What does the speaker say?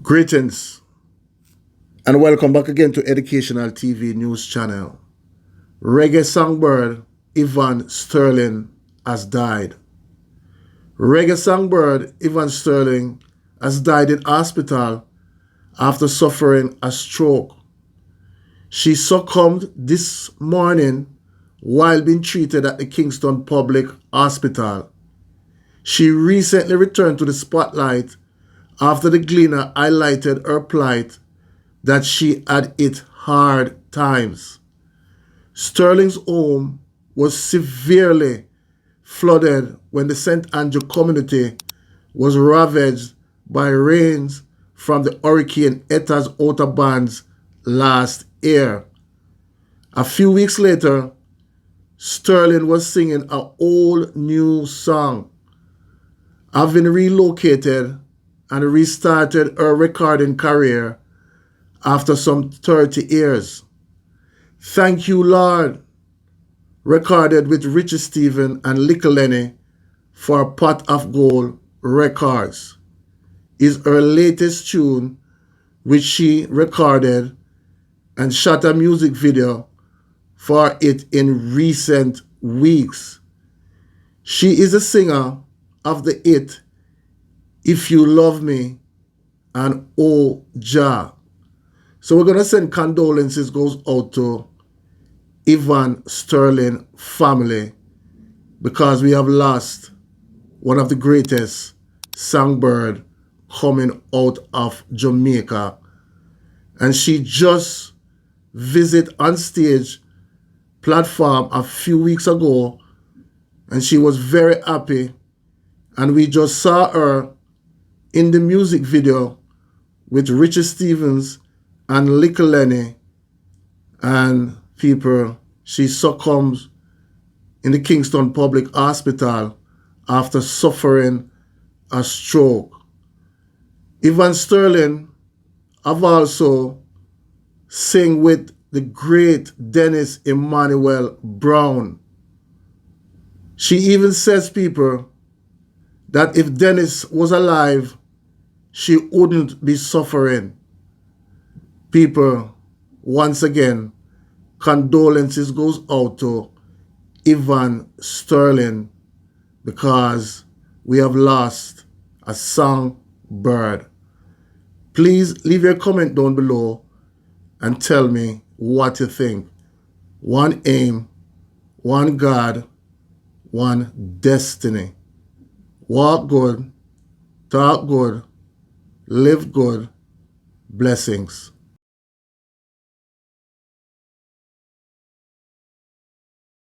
Greetings and welcome back again to Educational TV News Channel. Reggae Songbird Yvonne Sterling has died. Reggae Songbird Yvonne Sterling has died in hospital after suffering a stroke. She succumbed this morning while being treated at the Kingston Public Hospital. She recently returned to the spotlight after the Gleaner highlighted her plight that she had it hard times. Sterling's home was severely flooded when the St. Andrew community was ravaged by rains from the Hurricane Eta's outer bands last year. A few weeks later, Sterling was singing an old new song, having relocated and restarted her recording career after some 30 years. Thank You Lord, recorded with Richie Stephen and Little Lenny for Pot of Gold Records, is her latest tune, which she recorded and shot a music video for it in recent weeks. She is a singer of the hit If You Love Me and Oh Jah. So we're going to send condolences goes out to Yvonne Sterling family because we have lost one of the greatest songbird coming out of Jamaica. And she just visited on stage platform a few weeks ago and she was very happy, and we just saw her in the music video with Richard Stevens and Little Lenny, and people, she succumbs in the Kingston Public Hospital after suffering a stroke. Yvonne Sterling have also sing with the great Dennis Emmanuel Brown. She even says, people, that if Dennis was alive, she wouldn't be suffering. People, once again, condolences goes out to Yvonne Sterling because we have lost a songbird. Please leave your comment down below and tell me what you think. One aim, one God, one destiny. Walk good, talk good, live good. Blessings.